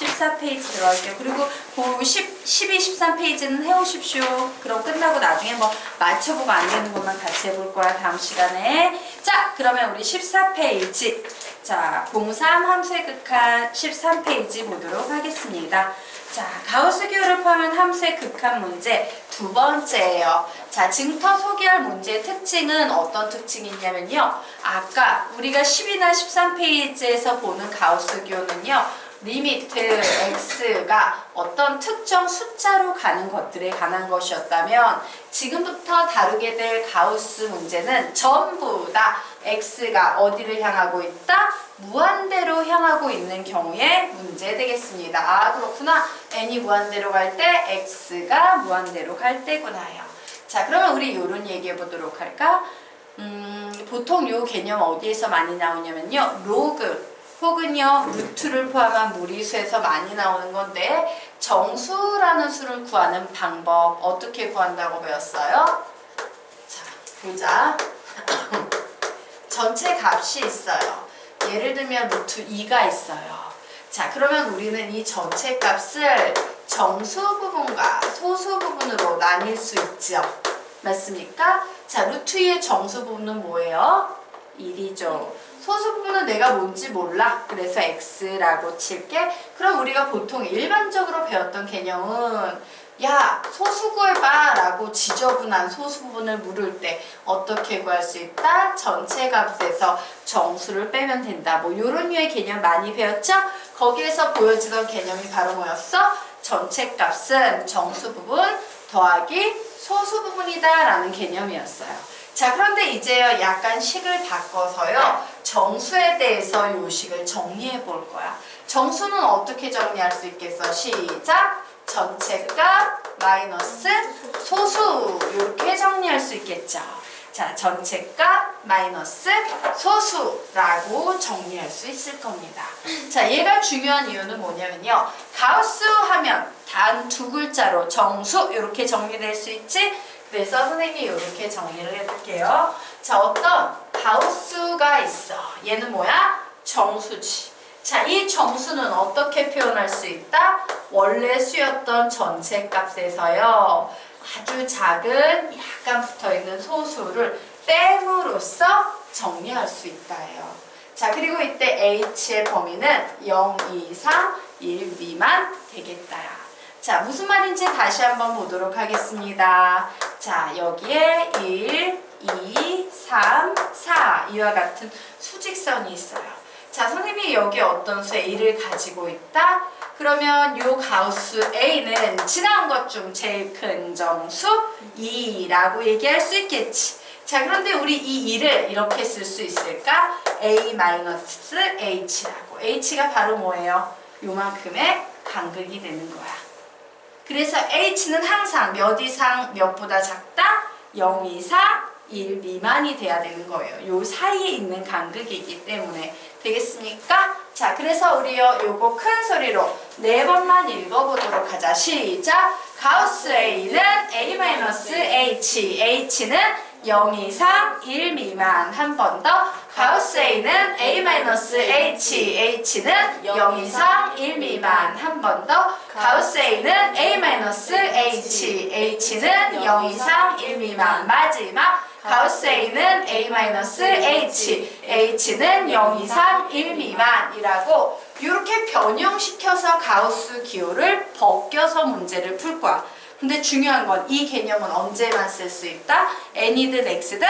14페이지 들어갈게요. 그리고 그 12, 13페이지는 해오십시오. 그럼 끝나고 나중에 뭐 맞춰보고 안 되는 것만 같이 해볼 거야. 다음 시간에. 자, 그러면 우리 14페이지. 자, 공3 함수의 극한 13페이지 보도록 하겠습니다. 자, 가우스 기호를 포함한 함수의 극한 문제 두 번째예요. 자, 증터 소개할 문제의 특징은 어떤 특징이 있냐면요. 아까 우리가 10이나 13페이지에서 보는 가우스 기호는요. 리미트 x가 어떤 특정 숫자로 가는 것들에 관한 것이었다면 지금부터 다루게 될 가우스 문제는 전부 다 x가 어디를 향하고 있다? 무한대로 향하고 있는 경우에 문제 되겠습니다. 아, 그렇구나. n이 무한대로 갈 때 x가 무한대로 갈 때구나요. 자, 그러면 우리 이런 얘기해 보도록 할까? 보통 요 개념 어디에서 많이 나오냐면요. 로그 혹은요 루트를 포함한 무리수에서 많이 나오는 건데 정수라는 수를 구하는 방법 어떻게 구한다고 배웠어요? 자, 보자. 전체 값이 있어요. 예를 들면 루트 2가 있어요. 자, 그러면 우리는 이 전체 값을 정수 부분과 소수 부분으로 나뉠 수 있죠. 맞습니까? 자, 루트 2의 정수 부분은 뭐예요? 1이죠. 소수 부분은 내가 뭔지 몰라. 그래서 x라고 칠게. 그럼 우리가 보통 일반적으로 배웠던 개념은 야, 소수 구해봐 라고 지저분한 소수 부분을 물을 때 어떻게 구할 수 있다? 전체 값에서 정수를 빼면 된다. 뭐 요런 류의 개념 많이 배웠죠? 거기에서 보여지던 개념이 바로 뭐였어? 전체 값은 정수 부분 더하기 소수 부분이다 라는 개념이었어요. 자, 그런데 이제요 약간 식을 바꿔서요 정수에 대해서 요 식을 정리해 볼 거야. 정수는 어떻게 정리할 수 있겠어? 시작! 전체값 마이너스 소수 이렇게 정리할 수 있겠죠. 자, 전체값 마이너스 소수라고 정리할 수 있을 겁니다. 자, 얘가 중요한 이유는 뭐냐면요. 가우스 하면 단 두 글자로 정수 이렇게 정리될 수 있지? 그래서 선생님이 이렇게 정리를 해볼게요. 자, 어떤 가우스가 있어. 얘는 뭐야? 정수지. 자, 이 정수는 어떻게 표현할 수 있다? 원래 수였던 전체 값에서요. 아주 작은 약간 붙어있는 소수를 뺨으로써 정리할 수 있다예요. 자, 그리고 이때 h의 범위는 0, 2, 3, 1 미만 되겠다야. 자, 무슨 말인지 다시 한번 보도록 하겠습니다. 자, 여기에 1, 2, 3, 4 이와 같은 수직선이 있어요. 자, 선생님이 여기 어떤 수의 1을 가지고 있다? 그러면 요 가우스 A는 지나온 것 중 제일 큰 정수 2라고 얘기할 수 있겠지. 자, 그런데 우리 이 2를 이렇게 쓸 수 있을까? A-H라고. H가 바로 뭐예요? 요만큼의 간극이 되는 거야. 그래서 H는 항상 몇 이상 몇보다 작다? 0 이상 1 미만이 돼야 되는 거예요. 요 사이에 있는 간극이기 때문에 되겠습니까? 자, 그래서 우리요 요거 큰 소리로 4번만 읽어보도록 하자. 시작! 가우스 A는 A-H, H는 0 이상 1 미만. 한 번 더. 가우스 A는 A-H, H는 0 이상 1 미만. 한 번 더. 가우스 A는 A-H, H는 0 이상 1 미만. 마지막. 가우스 A는 A-H, H는 0 이상 1 미만이라고 이렇게 변형시켜서 가우스 기호를 벗겨서 문제를 풀 거야. 근데 중요한 건 이 개념은 언제만 쓸 수 있다? n이든 x든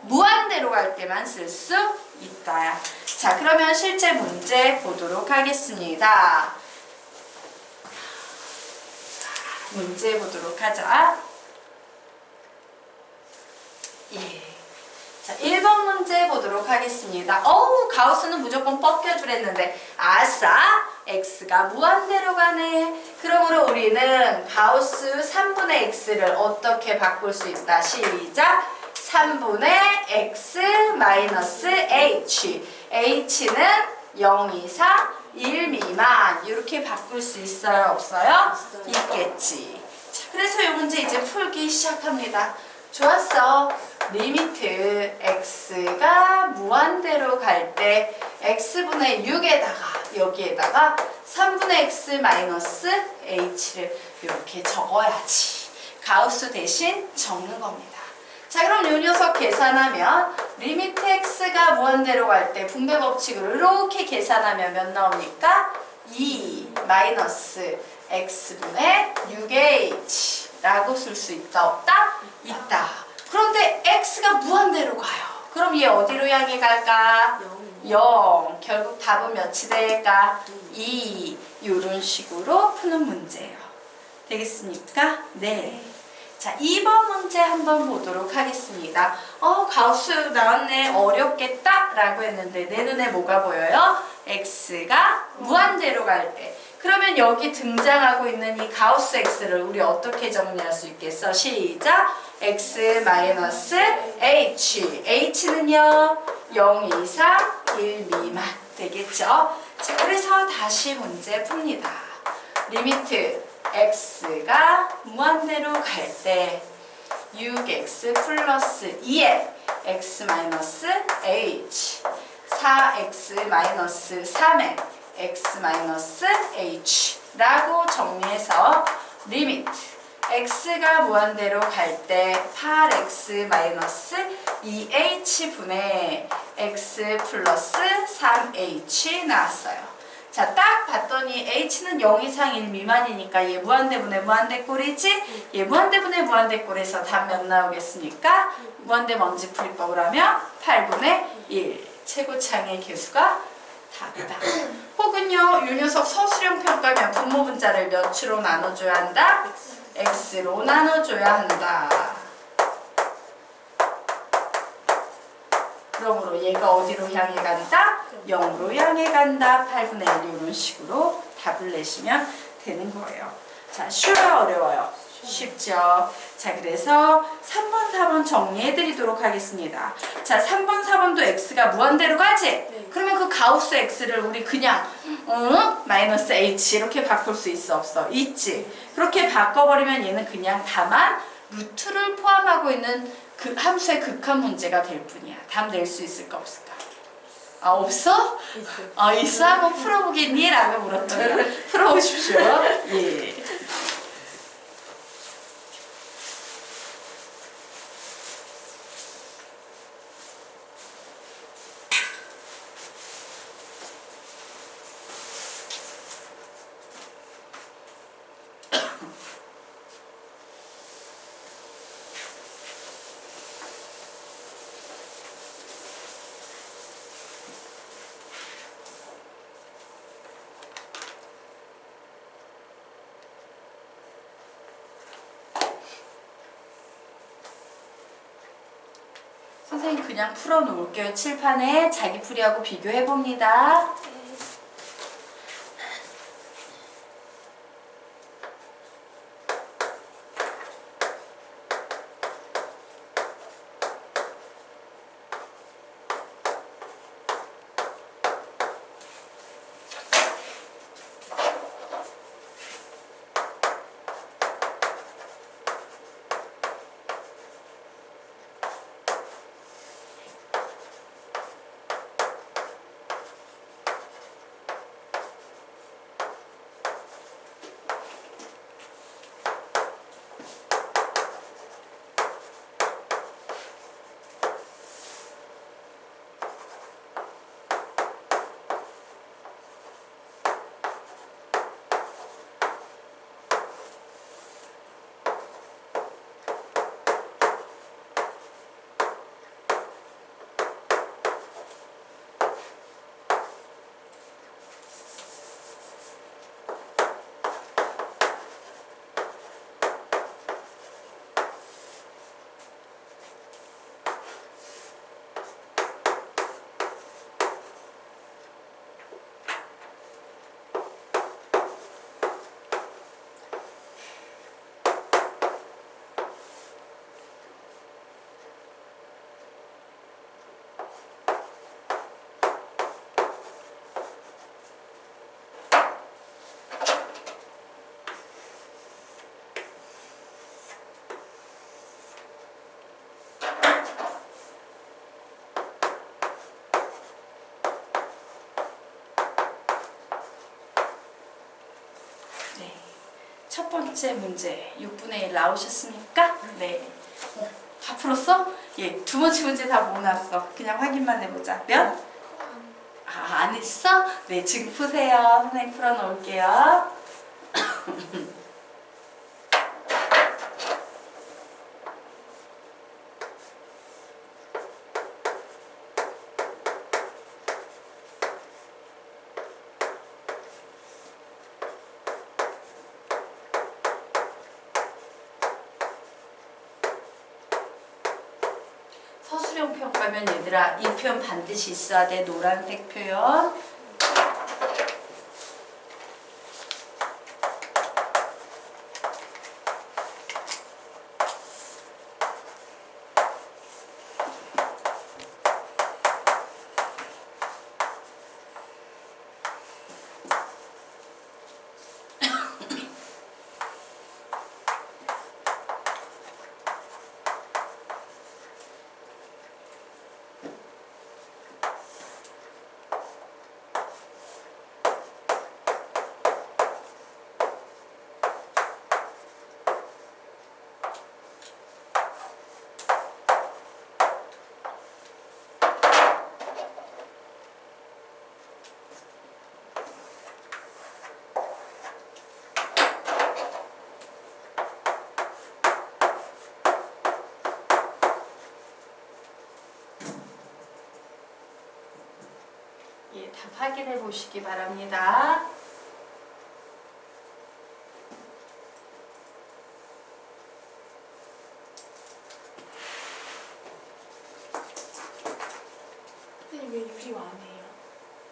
무한대로 갈 때만 쓸 수 있다. 자, 그러면 실제 문제 보도록 하겠습니다. 문제 보도록 하자. 예. 자, 1번 문제 보도록 하겠습니다. 어우, 가우스는 무조건 벗겨주랬는데 아싸! x가 무한대로 가네. 그러므로 우리는 가우스 3분의 x를 어떻게 바꿀 수 있다? 시작! 3분의 x 마이너스 h. h는 0 이상 1 미만. 이렇게 바꿀 수 있어요? 없어요? 있겠지. 자, 그래서 이 문제 이제 풀기 시작합니다. 좋았어. 리미트 x가 무한대로 갈 때 x분의 6에다가 여기에다가 3분의 x 마이너스 h를 이렇게 적어야지. 가우스 대신 적는 겁니다. 자, 그럼 이 녀석 계산하면 리미트 x가 무한대로 갈 때 분배 법칙으로 이렇게 계산하면 몇 나옵니까? 2 마이너스 x분의 6h라고 쓸 수 있다 없다? 있다. 그런데 x가 무한대로 가요. 그럼 얘 어디로 향해 갈까? 0. 결국 답은 몇이 될까? 2. 이런 식으로 푸는 문제예요. 되겠습니까? 네. 자, 2번 문제 한번 보도록 하겠습니다. 가우스 나왔네. 어렵겠다 라고 했는데 내 눈에 뭐가 보여요? x가 무한대로 갈 때. 그러면 여기 등장하고 있는 이 가우스 x를 우리 어떻게 정리할 수 있겠어? 시작! x 마이너스 h. h는요 0 이상 1 미만 되겠죠? 자, 그래서 다시 문제 풉니다. 리미트 x가 무한대로 갈 때 6x 플러스 2에 x 마이너스 h 4x 마이너스 3에 x 마이너스 h 라고 정리해서 리미트 x가 무한대로 갈 때 8x 마이너스 2h 분의 x 플러스 3h 나왔어요. 자, 딱 봤더니 h는 0 이상 1 미만이니까 얘 무한대분의 무한대꼴이지? 얘 무한대분의 무한대꼴에서 답 몇 나오겠습니까? 무한대 먼지 풀이법을 하면 8분의 1. 최고창의 개수가 답이다. 혹은요, 이 녀석 서술형 평가면 분모 분자를 몇으로 나눠줘야 한다? x로 나눠줘야 한다. 그러므로 얘가 어디로 향해 간다? 0으로 향해 간다. 8분의 1 이런 식으로 답을 내시면 되는 거예요. 자, 쉬워요? 어려워요? 쉽죠? 자, 그래서 3번, 4번 정리해 드리도록 하겠습니다. 자, 3번, 4번도 x가 무한대로 가지? 네. 그러면 그 가우스 x를 우리 그냥 마이너스 h 이렇게 바꿀 수 있어? 없어? 있지? 그렇게 바꿔버리면 얘는 그냥 다만 루트를 포함하고 있는 그 함수의 극한 문제가 될 뿐이야. 답 낼 수 있을까 없을까? 아, 없어? 있어. 있어? 한번 풀어보겠니? 라고 물었더니 풀어보십시오. 예. 선생님 그냥 풀어놓을게요. 칠판에 자기 풀이하고 비교해봅니다. 첫 번째 문제 6분의 1 나오셨습니까? 네. 다 풀었어? 예, 두 번째 문제 다 모았어. 그냥 확인만 해보자. 몇? 안 했어? 네, 지금 푸세요. 선생님 풀어놓을게요. 서술형 평가면 얘들아 이 표현 반드시 있어야 돼. 노란색 표현. 예, 답 확인해 보시기 바랍니다. 선생님 왜 유리화 안 해요?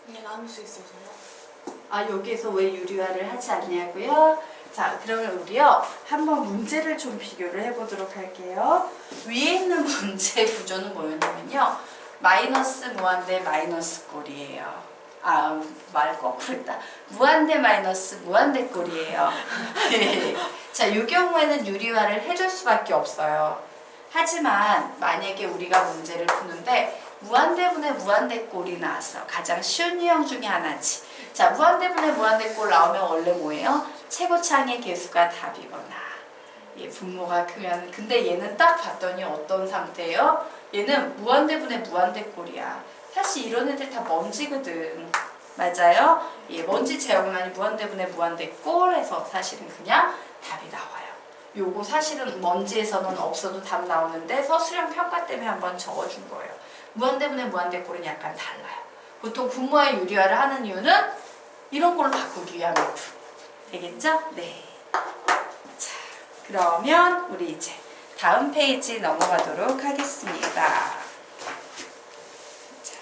그냥 나눌 수 있어서요? 아, 여기에서 왜 유리화를 하지 않냐고요? 자, 그러면 우리요 한번 문제를 좀 비교를 해보도록 할게요. 위에 있는 문제 구조는 뭐였냐면요, 마이너스 무한대 마이너스 꼴이에요. 아, 말 거꾸로 했다. 무한대 마이너스 무한대 꼴이에요. 자, 이 경우에는 유리화를 해줄 수밖에 없어요. 하지만 만약에 우리가 문제를 푸는데 무한대분의 무한대꼴이 나왔어. 가장 쉬운 유형 중에 하나지. 자, 무한대분의 무한대꼴 나오면 원래 뭐예요? 최고차항의 개수가 답이거나 예, 분모가 크면. 근데 얘는 딱 봤더니 어떤 상태예요? 얘는 무한대분의 무한대꼴이야. 사실 이런 애들 다 먼지거든. 맞아요? 예, 먼지 제형만이 무한대분의 무한대꼴에서 사실은 그냥 답이 나와요. 요거 사실은 먼지에서는 없어도 답 나오는데 서술형 평가 때문에 한번 적어준 거예요. 무한대분의 무한대꼴은 약간 달라요. 보통 분모의 유리화를 하는 이유는 이런 걸로 바꾸기 위함이고. 되겠죠? 네. 자, 그러면 우리 이제 다음 페이지 넘어가도록 하겠습니다. 자,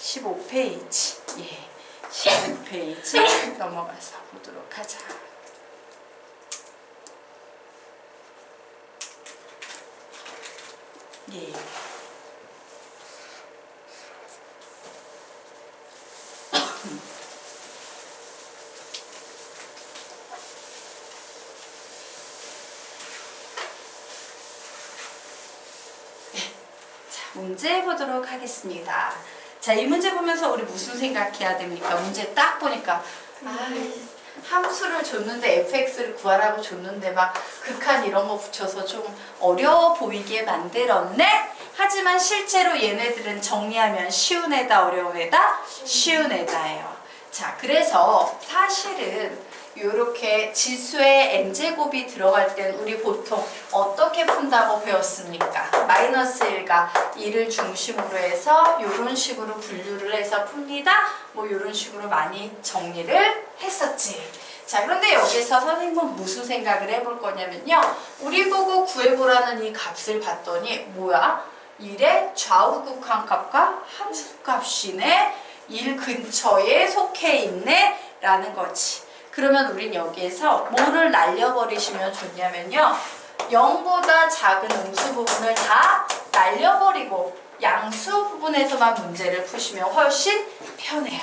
15페이지. 예. 15페이지 넘어가서 보도록 하자. 예. 문제 보도록 하겠습니다. 자, 이 문제 보면서 우리 무슨 생각해야 됩니까? 문제 딱 보니까 함수를 줬는데 fx를 구하라고 줬는데 막 극한 이런 거 붙여서 좀 어려워 보이게 만들었네? 하지만 실제로 얘네들은 정리하면 쉬운 애다, 어려운 애다? 쉬운 애다예요. 자, 그래서 사실은 이렇게 지수에 n제곱이 들어갈 땐 우리 보통 어떻게 푼다고 배웠습니까? 마이너스 1과 1을 중심으로 해서 이런 식으로 분류를 해서 풉니다. 뭐 이런 식으로 많이 정리를 했었지. 자, 그런데 여기서 선생님은 무슨 생각을 해볼 거냐면요, 우리 보고 구해보라는 이 값을 봤더니 뭐야? 1의 좌우 극한값과 함수값이네, 1 근처에 속해 있네 라는 거지. 그러면 우린 여기에서 뭐를 날려버리시면 좋냐면요, 0보다 작은 음수 부분을 다 날려버리고 양수 부분에서만 문제를 푸시면 훨씬 편해요.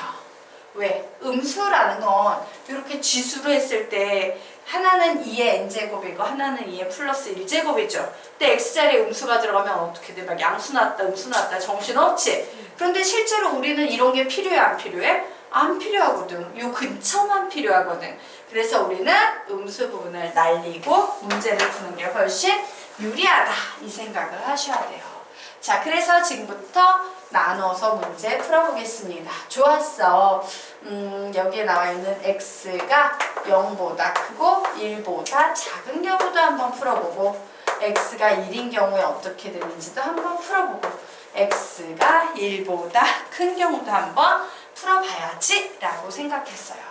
왜? 음수라는 건 이렇게 지수로 했을 때 하나는 2의 n제곱이고 하나는 2의 플러스 1제곱이죠. 근데 x자리에 음수가 들어가면 어떻게 돼? 막 양수 나왔다, 음수 나왔다, 정신없지? 그런데 실제로 우리는 이런 게 필요해, 안 필요해? 안 필요하거든. 요 근처만 필요하거든. 그래서 우리는 음수 부분을 날리고 문제를 푸는 게 훨씬 유리하다. 이 생각을 하셔야 돼요. 자, 그래서 지금부터 나눠서 문제 풀어보겠습니다. 좋았어. 여기에 나와 있는 x가 0보다 크고 1보다 작은 경우도 한번 풀어보고 x가 1인 경우에 어떻게 되는지도 한번 풀어보고 x가 1보다 큰 경우도 한번 풀어봐야지 라고 생각했어요.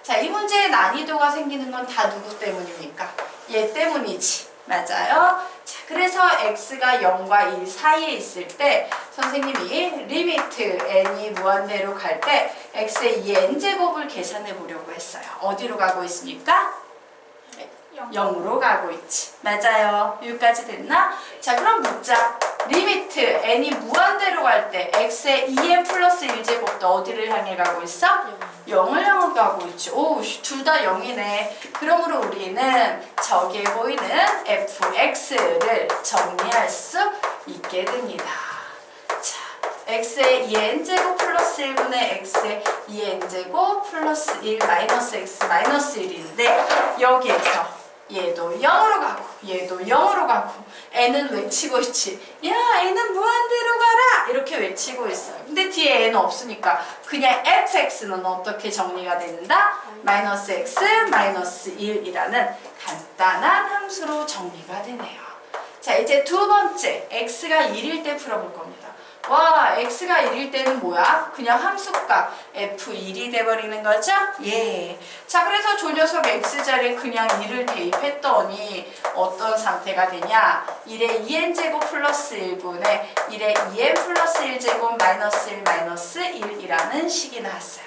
자, 이 문제의 난이도가 생기는 건 다 누구 때문입니까? 얘 때문이지. 맞아요. 자, 그래서 x가 0과 1 사이에 있을 때 선생님이 리미트 n이 무한대로 갈 때 x의 2n제곱을 계산해 보려고 했어요. 어디로 가고 있습니까? 0으로 가고 있지. 맞아요. 여기까지 됐나? 자, 그럼 묻자. 리미트 n이 무한대로 갈 때 x의 2n 플러스 1제곱도 어디를 향해 가고 있어? 0을 향해 가고 있지. 오, 둘 다 0이네. 그러므로 우리는 저기에 보이는 fx를 정리할 수 있게 됩니다. 자, x의 2n제곱 플러스 1분의 x의 2n제곱 플러스 1 마이너스 x 마이너스 1인데 여기에서 얘도 0으로 가고 얘도 0으로 가고 n은 외치고 있지. 야, n은 무한대로 가라 이렇게 외치고 있어요. 근데 뒤에 n은 없으니까 그냥 fx는 어떻게 정리가 된다? 마이너스 x 마이너스 1이라는 간단한 함수로 정리가 되네요. 자, 이제 두 번째 x가 1일 때 풀어볼 겁니다. 와, x가 1일 때는 뭐야? 그냥 함수값 f1이 돼버리는 거죠? 예. 자, 그래서 저 녀석 x자리에 그냥 1을 대입했더니 어떤 상태가 되냐? 1의 2n제곱 플러스 1분의 1의 2n 플러스 1제곱 마이너스 1 마이너스 1이라는 식이 나왔어요.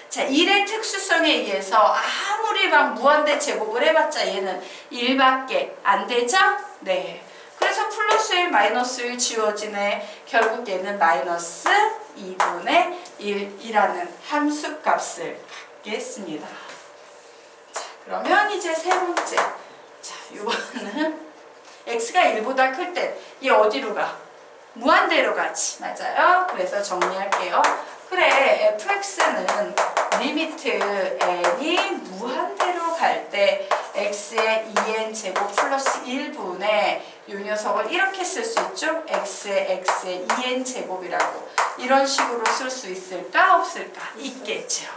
자, 1의 특수성에 의해서 아무리 막 무한대 제곱을 해봤자 얘는 1밖에 안 되죠? 네. 그래서 플러스 1, 마이너스 1 지워지네. 결국 얘는 마이너스 2분의 1이라는 함수값을 갖겠습니다. 자, 그러면 이제 세 번째. 자, 이거는 x가 1보다 클 때 얘 어디로 가? 무한대로 가지. 맞아요. 그래서 정리할게요. 그래, fx는 리미트 n이 무한대로 갈 때 x의 2n 제곱 플러스 1분의 이 녀석을 이렇게 쓸 수 있죠? x의 2n 제곱이라고 이런 식으로 쓸 수 있을까 없을까? 있겠죠.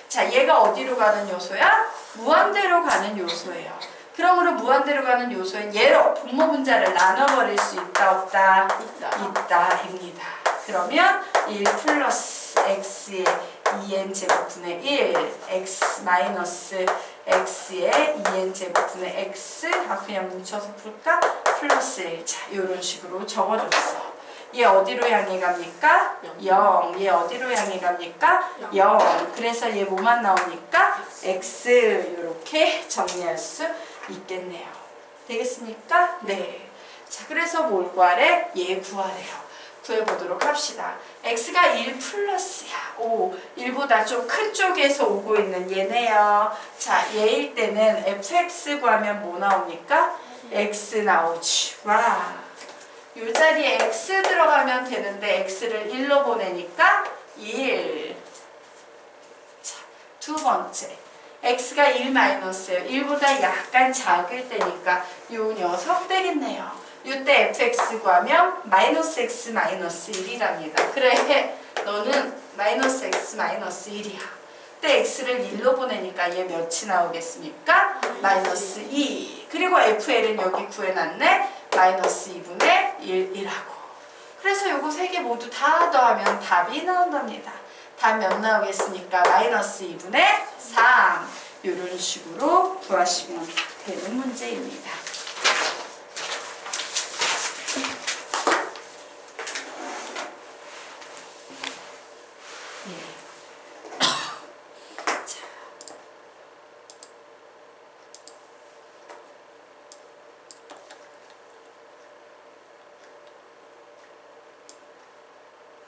자, 얘가 어디로 가는 요소야? 무한대로 가는 요소예요. 그러므로 무한대로 가는 요소는 얘로 분모 분자를 나눠버릴 수 있다 없다? 있다입니다. 그러면 1 플러스 x의 2n 제곱분의 1 x 마이너스 x의 2n 제곱분의 x 그냥 뭉쳐서 풀까? 플러스 1. 자, 이런 식으로 적어줬어. 얘 어디로 향해 갑니까? 0. 얘 어디로 향해 갑니까? 0. 그래서 얘 뭐만 나오니까? x. 이렇게 정리할 수 있겠네요. 되겠습니까? 네. 자, 그래서 뭘 구하래? 얘 구하래요. 구해보도록 합시다. x가 1 플러스야. 오, 1보다 좀 큰 쪽에서 오고 있는 얘네요. 자, 얘일 때는 fx 구하면 뭐 나옵니까? x 나오지. 와, 이 자리에 x 들어가면 되는데 x를 1로 보내니까 1. 자, 두 번째. x가 1 마이너스예요. 1보다 약간 작을 때니까 이 녀석 되겠네요. 이때 fx 구하면 마이너스 x 마이너스 1이랍니다. 그래, 너는 마이너스 x 마이너스 1이야. 그때 x를 1로 보내니까 얘 몇이 나오겠습니까? 마이너스 2. 그리고 fl은 여기 구해놨네. 마이너스 2분의 1이라고. 그래서 요거 세 개 모두 다 더하면 답이 나온답니다. 답 몇 나오겠습니까? 마이너스 2분의 3. 이런 식으로 구하시면 되는 문제입니다.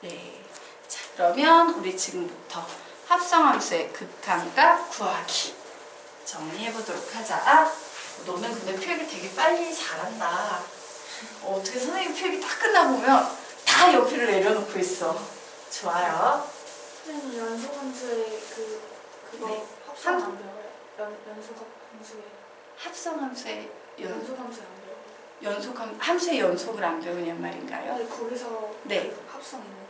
네. 자, 그러면 우리 지금부터 합성함수의 극한값 구하기 정리해보도록 하자. 너는 근데 필기 되게 빨리 잘한다. 어떻게 선생님 필기 딱 끝나보면 다 연필을 내려놓고 있어. 좋아요. 선생님 연소함수의 그거 네. 합성 안 배워요? 연속 함수에 합성함수의 연속 함수에 안 배워요? 함수의 연속을 안 배우냔 말인가요? 아니 거기서 네. 그 합성 있는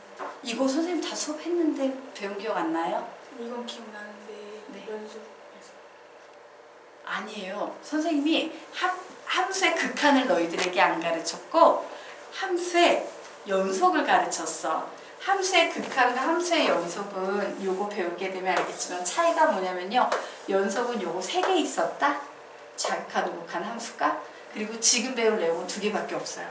이거 선생님 다 수업했는데 배운 기억 안 나요? 이건 기억나는데 네. 연속에서 아니에요. 선생님이 함수의 극한을 너희들에게 안 가르쳤고 함수의 연속을 가르쳤어. 함수의 극한과 함수의 연속은 요거 배우게 되면 알겠지만 차이가 뭐냐면요. 연속은 요거 3개 있었다. 자극한, 우극한 함수가. 그리고 지금 배울 내용은 2개밖에 없어요.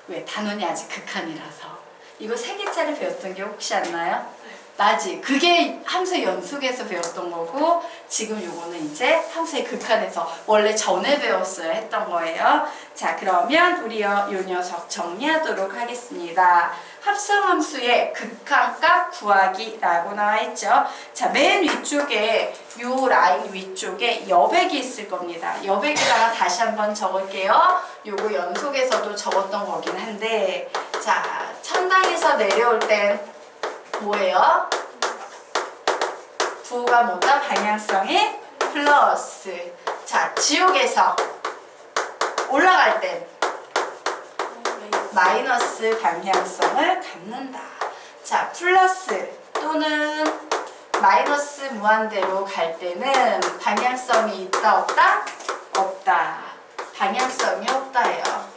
왜? 단원이 아직 극한이라서. 이거 3개짜리 배웠던 게 혹시 안 나요? 맞지? 그게 함수의 연속에서 배웠던 거고 지금 요거는 이제 함수의 극한에서 원래 전에 배웠어야 했던 거예요. 자, 그러면 우리 요 녀석 정리하도록 하겠습니다. 합성함수의 극한값 구하기라고 나와 있죠. 자, 맨 위쪽에 요 라인 위쪽에 여백이 있을 겁니다. 여백에다가 다시 한번 적을게요. 요거 연속에서도 적었던 거긴 한데 자, 천당에서 내려올 땐 뭐예요? 부호가 뭐다? 방향성의 플러스. 자, 지옥에서 올라갈 땐 마이너스 방향성을 갖는다. 자, 플러스 또는 마이너스 무한대로 갈 때는 방향성이 있다 없다? 없다. 방향성이 없다예요.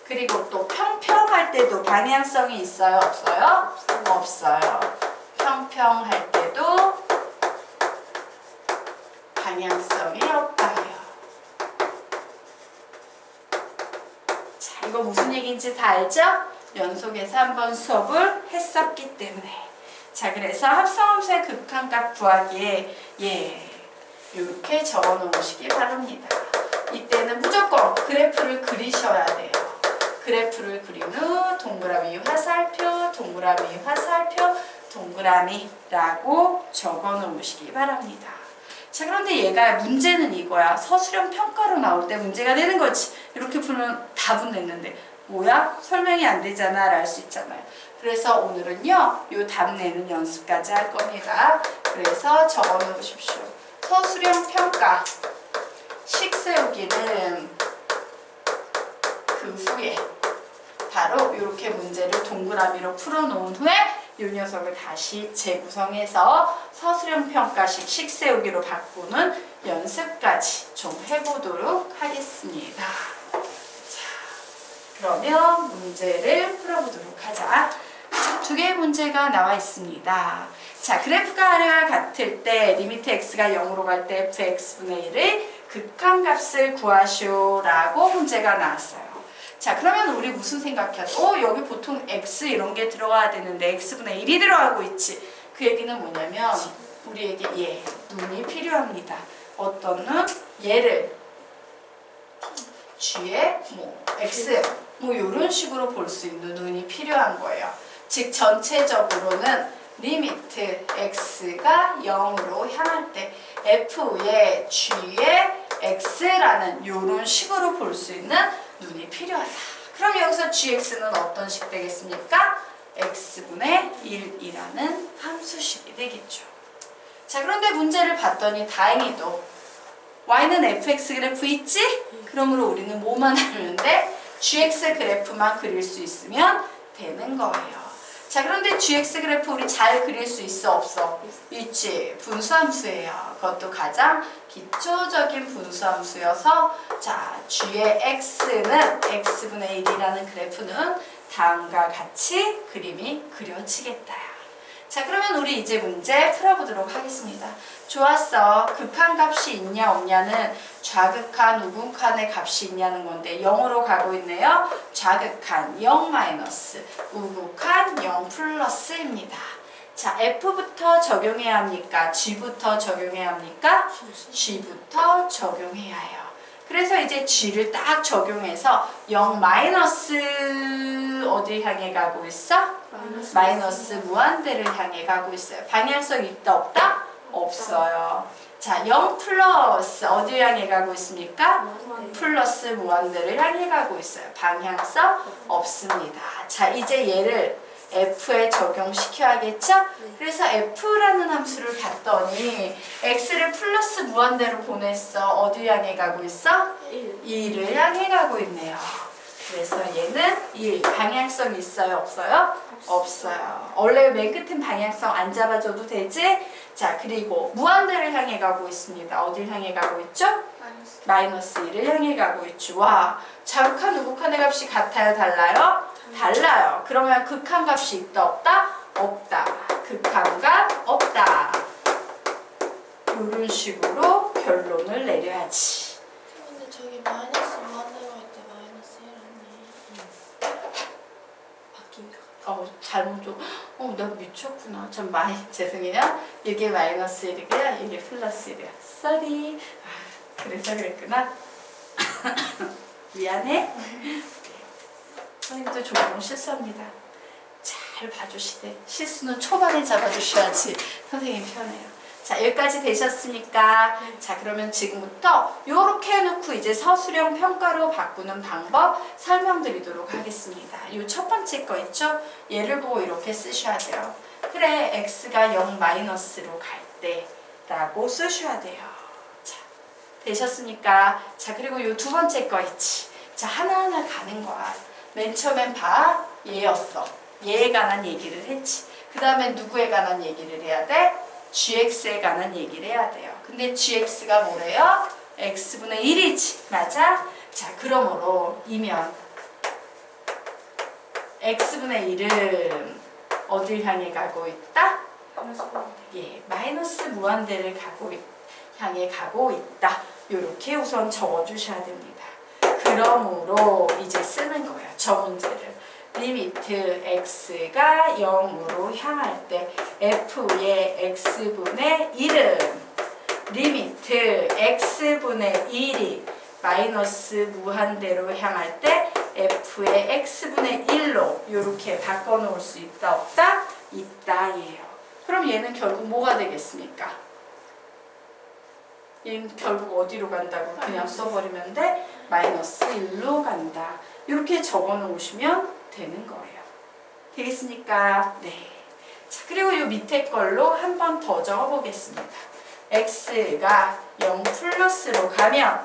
그리고 또 평평할 때도 방향성이 있어요? 없어요? 없어요. 평평할 때도 방향성이 없다예요. 자, 이거 무슨 얘기인지 다 알죠? 연속해서 한번 수업을 했었기 때문에. 자, 그래서 합성함수의 극한값 구하기에 이렇게 적어 놓으시기 바랍니다. 이때는 무조건 그래프를 그리셔야 돼요. 그래프를 그린 후 동그라미 화살표, 동그라미 화살표, 동그라미라고 적어 놓으시기 바랍니다. 자, 그런데 얘가 문제는 이거야. 서술형 평가로 나올 때 문제가 되는 거지. 이렇게 풀면 답은 냈는데 뭐야? 설명이 안 되잖아 랄 수 있잖아요. 그래서 오늘은요 요 답 내는 연습까지 할 겁니다. 그래서 적어 놓으십시오. 서술형 평가 식 세우기는 그 후에 바로 이렇게 문제를 동그라미로 풀어놓은 후에 이 녀석을 다시 재구성해서 서술형 평가식 식 세우기로 바꾸는 연습까지 좀 해보도록 하겠습니다. 자, 그러면 문제를 풀어보도록 하자. 2개의 문제가 나와 있습니다. 자, 그래프가 아래와 같을 때 리미트 x가 0으로 갈 때 fx분의 1의 극한값을 구하시오라고 문제가 나왔어요. 자, 그러면 우리 무슨 생각해요? 여기 보통 x 이런 게 들어가야 되는데 x분의 1이 들어가고 있지. 그 얘기는 뭐냐면 우리에게 눈이 필요합니다. 어떤 눈? 얘를 g에 x 이런 식으로 볼 수 있는 눈이 필요한 거예요. 즉 전체적으로는 리미트 x가 0으로 향할 때 f의 g의 x라는 이런 식으로 볼 수 있는 눈이 필요하다. 그럼 여기서 gx는 어떤 식 되겠습니까? x분의 1이라는 함수식이 되겠죠. 자, 그런데 문제를 봤더니 다행히도 y는 fx 그래프 있지? 그러므로 우리는 뭐만 하면 돼? gx 그래프만 그릴 수 있으면 되는 거예요. 자, 그런데 gx 그래프 우리 잘 그릴 수 있어 없어? 있지. 분수함수예요. 그것도 가장 기초적인 분수함수여서 자, g의 x는 x분의 1이라는 그래프는 다음과 같이 그림이 그려지겠다. 자, 그러면 우리 이제 문제 풀어보도록 하겠습니다. 좋았어. 극한값이 있냐 없냐는 좌극한, 우극한의 값이 있냐는 건데 0으로 가고 있네요. 좌극한 0 마이너스, 우극한 0 플러스입니다. 자, F부터 적용해야 합니까? G부터 적용해야 합니까? G부터 적용해야 해요. 그래서 이제 G를 딱 적용해서 0 마이너스 어디 향해 가고 있어? 마이너스 무한대를 향해 가고 있어요. 방향성 있다 없다? 없어요. 자, 0 플러스 어디 향해 가고 있습니까? 플러스 무한대를 향해 가고 있어요. 방향성 없습니다. 자, 이제 얘를 F에 적용시켜야겠죠? 네. 그래서 F라는 함수를 봤더니 X를 플러스 무한대로 보냈어. 어디 향해 가고 있어? 1. 2를 향해 가고 있네요. 그래서 얘는 1. 방향성 있어요? 없어요? 없어요. 원래 맨 끝엔 방향성 안 잡아줘도 되지? 자, 그리고 무한대를 향해 가고 있습니다. 어딜 향해 가고 있죠? 마이너스. 마이너스 1을 향해 가고 있죠. 와, 자극한 우극한의 값이 같아요? 달라요? 달라요. 그러면 극한 값이 있다 없다? 없다. 극한값 없다. 이런 식으로 결론을 내려야지. 근데 저기 마이너스 무한대로 할 때 마이너스 1 아니에요? 바뀐 거. 잘못 좀. 나 미쳤구나. 참 많이 죄송해요. 이게 마이너스 1이고요. 이게 플러스 1이야. 쏘리. 그래서 그랬구나. 미안해. 선생님도 종종 실수합니다. 잘 봐주시되 실수는 초반에 잡아주셔야지 선생님 편해요. 자, 여기까지 되셨으니까 자, 그러면 지금부터 요렇게 해놓고 이제 서술형 평가로 바꾸는 방법 설명드리도록 하겠습니다. 요 첫 번째 거 있죠? 얘를 보고 이렇게 쓰셔야 돼요. 그래, x가 0 마이너스로 갈 때 라고 쓰셔야 돼요. 자, 되셨습니까? 자, 그리고 요 두 번째 거 있지. 자, 하나하나 가는 거야. 맨 처음엔 봐, 얘였어. 얘에 관한 얘기를 했지. 그 다음에 누구에 관한 얘기를 해야 돼? gx에 관한 얘기를 해야 돼요. 근데 gx가 뭐래요? x분의 1이지. 맞아? 자, 그러므로 이면 x분의 1은 어딜 향해 가고 있다? 예, 마이너스 무한대를 향해 가고 있다. 이렇게 우선 적어주셔야 됩니다. 그러므로 이제 쓰는 거예요. 저 문제를. 리미트 x가 0으로 향할 때 f의 x분의 1은 리미트 x분의 1이 마이너스 무한대로 향할 때 f의 x분의 1로 이렇게 바꿔놓을 수 있다 없다? 있다 예요. 그럼 얘는 결국 뭐가 되겠습니까? 얘는 결국 어디로 간다고 그냥 써버리면 돼? 마이너스 1로 간다. 이렇게 적어놓으시면 되는 거예요. 되겠습니까? 네. 자, 그리고 이 밑에 걸로 한 번 더 적어보겠습니다. x가 0 플러스로 가면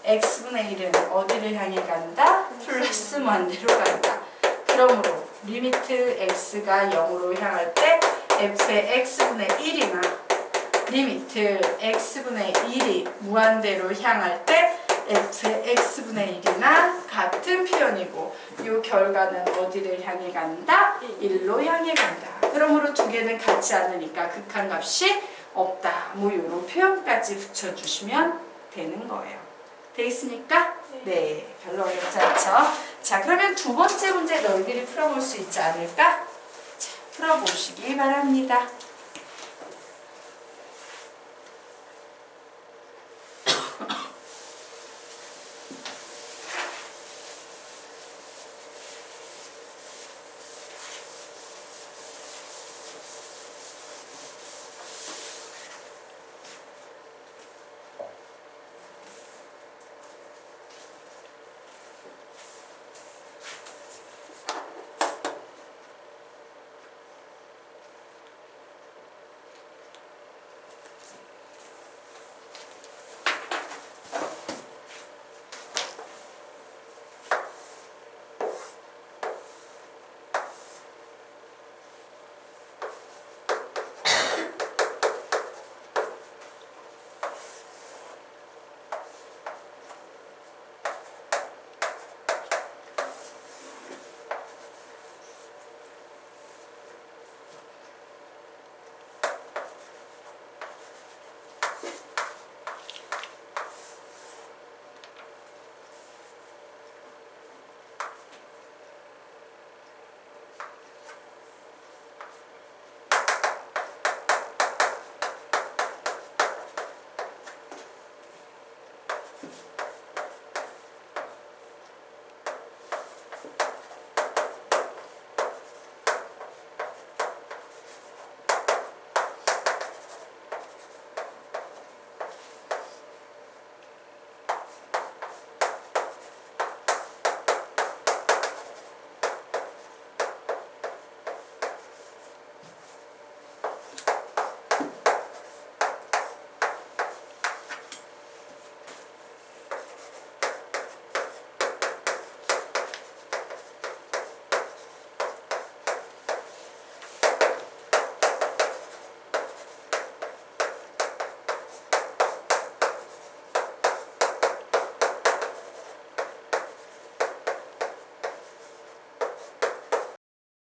x분의 1은 어디를 향해 간다? 플러스 무한대로 간다. 그러므로 리미트 x가 0으로 향할 때 f의 x분의 1이나 리미트 x분의 1이 무한대로 향할 때 f의 x분의 1이나 같은 표현이고 이 결과는 어디를 향해 간다? 1로 향해 간다. 그러므로 두 개는 같지 않으니까 극한값이 없다. 뭐 이런 표현까지 붙여주시면 되는 거예요. 되겠습니까? 네, 별로 어렵지 않죠? 자, 그러면 두 번째 문제 너희들이 풀어볼 수 있지 않을까? 자, 풀어보시기 바랍니다.